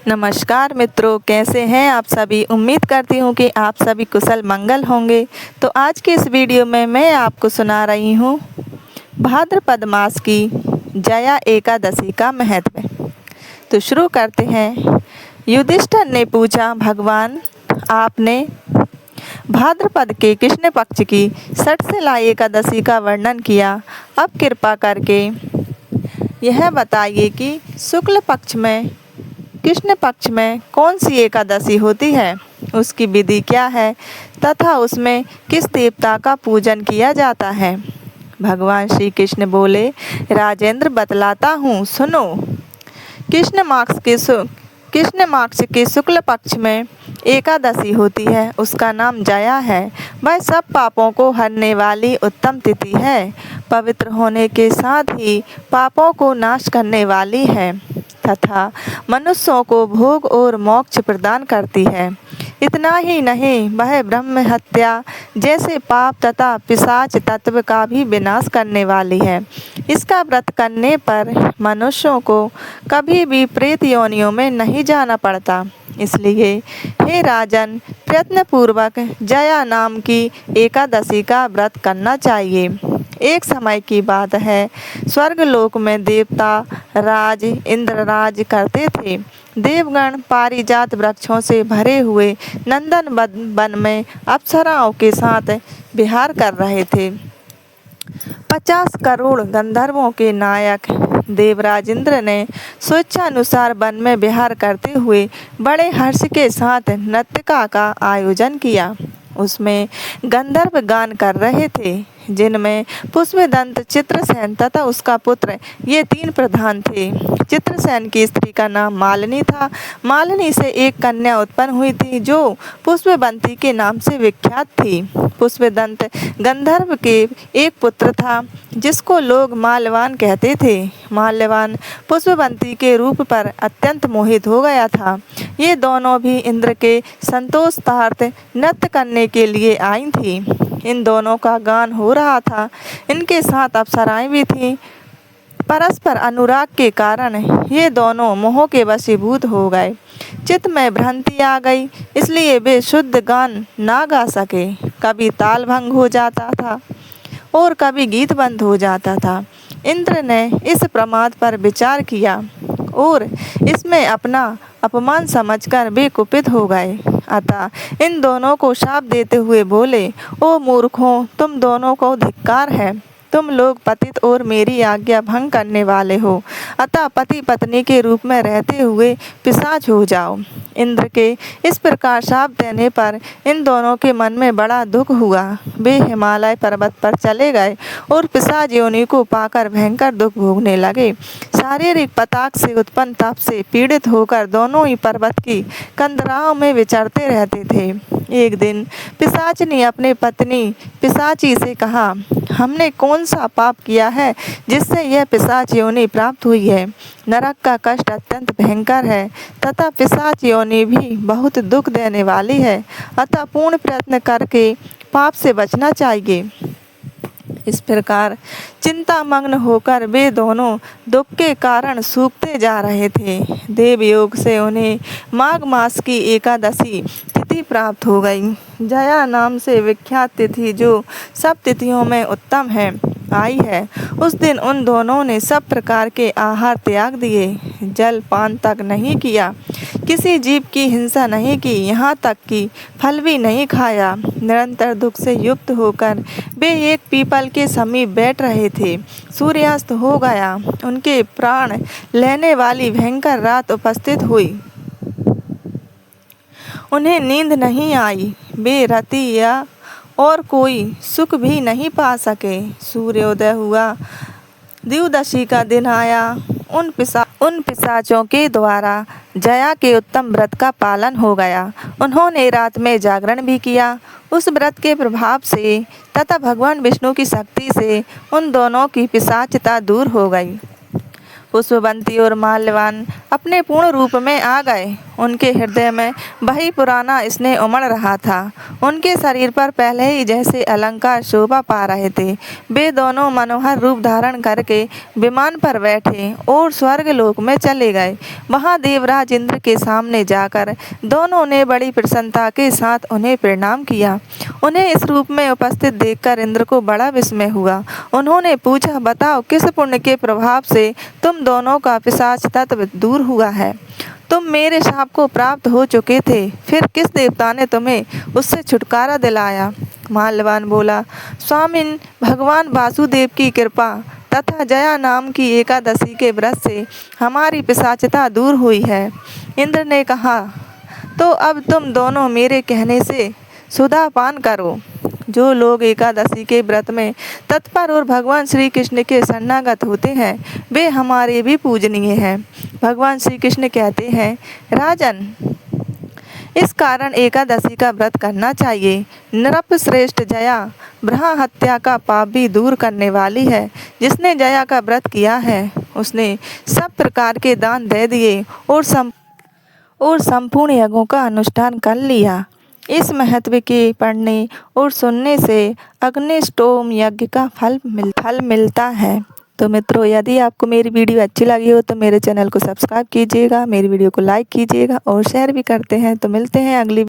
नमस्कार मित्रों, कैसे हैं आप सभी। उम्मीद करती हूँ कि आप सभी कुशल मंगल होंगे। तो आज के इस वीडियो में मैं आपको सुना रही हूँ भाद्रपद मास की जया एकादशी का महत्व। तो शुरू करते हैं। युधिष्ठिर ने पूछा, भगवान आपने भाद्रपद के कृष्ण पक्ष की षटशिला एकादशी का वर्णन किया। अब कृपा करके यह बताइए कि शुक्ल पक्ष में कृष्ण पक्ष में कौन सी एकादशी होती है, उसकी विधि क्या है तथा उसमें किस देवता का पूजन किया जाता है। भगवान श्री कृष्ण बोले, राजेंद्र बतलाता हूँ, सुनो। कृष्ण मास के शुक्ल पक्ष में एकादशी होती है, उसका नाम जया है। वह सब पापों को हरने वाली उत्तम तिथि है, पवित्र होने के साथ ही पापों को नाश करने वाली है तथा मनुष्यों को भोग और मोक्ष प्रदान करती है। इतना ही नहीं, वह ब्रह्म हत्या जैसे पाप तथा पिशाच तत्व का भी विनाश करने वाली है। इसका व्रत करने पर मनुष्यों को कभी भी प्रेत योनियों में नहीं जाना पड़ता। इसलिए हे राजन, प्रयत्नपूर्वक जया नाम की एकादशी का व्रत करना चाहिए। एक समय की बात है, स्वर्गलोक में देवता राज इंद्रराज करते थे। देवगण पारिजात वृक्षों से भरे हुए नंदन वन में अप्सराओं के साथ विहार कर रहे थे। 50 करोड़ गंधर्वों के नायक देवराज इंद्र ने स्वेच्छानुसार वन में विहार करते हुए बड़े हर्ष के साथ नृत्यका का आयोजन किया। उसमें गंधर्व गान कर रहे थे, जिनमें पुष्पदंत, चित्रसेन तथा उसका पुत्र ये 3 प्रधान थे। चित्रसेन की स्त्री का नाम मालिनी था। मालिनी से एक कन्या उत्पन्न हुई थी जो पुष्पवंती के नाम से विख्यात थी। पुष्पदंत गंधर्व के एक पुत्र था जिसको लोग माल्यवान कहते थे। माल्यवान पुष्पवंती के रूप पर अत्यंत मोहित हो गया था। ये दोनों भी इंद्र के संतोषार्थ नृत्य करने के लिए आई थी। इन दोनों का गान हो रहा था। इनके साथ अप्सराएं भी थीं। परस्पर अनुराग के कारण ये दोनों मोह के वशीभूत हो गए। चित्त में भ्रांति आ गई, इसलिए वे शुद्ध गान ना गा सके। कभी ताल भंग हो जाता था और कभी गीत बंद हो जाता था। इंद्र ने इस प्रमाद पर विचार किया और इसमें अपना अपमान समझकर वे कुपित हो गए। अतः इन दोनों को शाप देते हुए बोले, ओ मूर्खों, तुम दोनों को धिक्कार है। तुम लोग पतित और मेरी आज्ञा भंग करने वाले हो। अतः पति पत्नी के रूप में रहते हुए पिशाच हो जाओ। इंद्र के इस प्रकार शाप देने पर इन दोनों के मन में बड़ा दुख हुआ। वे हिमालय पर्वत पर चले गए और पिशाच योनि को पाकर भयंकर दुख भोगने लगे। शारीरिक पताक से उत्पन्न ताप से पीड़ित होकर दोनों ही पर्वत की कंदराओं में विचरते रहते थे। एक दिन पिशाच ने अपनी पत्नी पिशाची से कहा, हमने कौन सा पाप किया है जिससे यह पिशाच योनि प्राप्त हुई है। नरक का कष्ट अत्यंत भयंकर है तथा पिशाच योनि भी बहुत दुख देने वाली है। अतः पूर्ण प्रयत्न करके पाप से बचना चाहिए। इस प्रकार चिंतामग्न होकर वे दोनों दुख के कारण सूखते जा रहे थे। देवयोग से उन्हें माघ मास की एकादशी तिथि प्राप्त हो गई। जया नाम से विख्यात तिथि जो सब तिथियों में उत्तम है आई है। उस दिन उन दोनों ने सब प्रकार के आहार त्याग दिए, जल पान तक नहीं किया, किसी जीव की हिंसा नहीं की, यहाँ तक कि फल भी नहीं खाया। निरंतर दुख से युक्त होकर वे एक पीपल के समीप बैठ रहे थे। सूर्यास्त हो गया। उनके प्राण लेने वाली भयंकर रात उपस्थित हुई। उन्हें नींद नहीं आई। वे रति या और कोई सुख भी नहीं पा सके। सूर्योदय हुआ, द्वादशी का दिन आया। उन पिशाचों के द्वारा जया के उत्तम व्रत का पालन हो गया। उन्होंने रात में जागरण भी किया। उस व्रत के प्रभाव से तथा भगवान विष्णु की शक्ति से उन दोनों की पिशाचता दूर हो गई। पुष्पवंती और माल्यवान अपने पूर्ण रूप में आ गए। उनके हृदय में वही पुराना स्नेह उमड़ रहा था। उनके शरीर पर पहले ही जैसे अलंकार शोभा पा रहे थे। वे दोनों मनोहर रूप धारण करके विमान पर बैठे और स्वर्गलोक में चले गए। वहां देवराज इंद्र के सामने जाकर दोनों ने बड़ी प्रसन्नता के साथ उन्हें प्रणाम किया। उन्हें इस रूप में उपस्थित देखकर इंद्र को बड़ा विस्मय हुआ। उन्होंने पूछा, बताओ किस पुण्य के प्रभाव से तुम दोनों का पिशाच तत्व दूर हुआ है? तुम मेरे शाप को प्राप्त हो चुके थे, फिर किस देवता ने तुम्हें उससे छुटकारा दिलाया? माल्यवान बोला, स्वामिन, भगवान वासुदेव की कृपा तथा जया नाम की एकादशी के व्रत से हमारी पिशाचता दूर हुई है। इंद्र ने कहा, तो अब तुम दोनों मेरे कहने से सुधा पान करो। जो लोग एकादशी के व्रत में तत्पर और भगवान श्री कृष्ण के शरणागत होते हैं, वे हमारे भी पूजनीय हैं। भगवान श्री कृष्ण कहते हैं, राजन, इस कारण एकादशी का व्रत करना चाहिए। नृप श्रेष्ठ जया ब्रह्म हत्या का पाप भी दूर करने वाली है। जिसने जया का व्रत किया है, उसने सब प्रकार के दान दे दिए और संपूर्ण यज्ञों का अनुष्ठान कर लिया। इस महत्व के पढ़ने और सुनने से अग्निष्टोम यज्ञ का फल मिलता है। तो मित्रों, यदि आपको मेरी वीडियो अच्छी लगी हो तो मेरे चैनल को सब्सक्राइब कीजिएगा, मेरी वीडियो को लाइक कीजिएगा और शेयर भी करते हैं। तो मिलते हैं अगली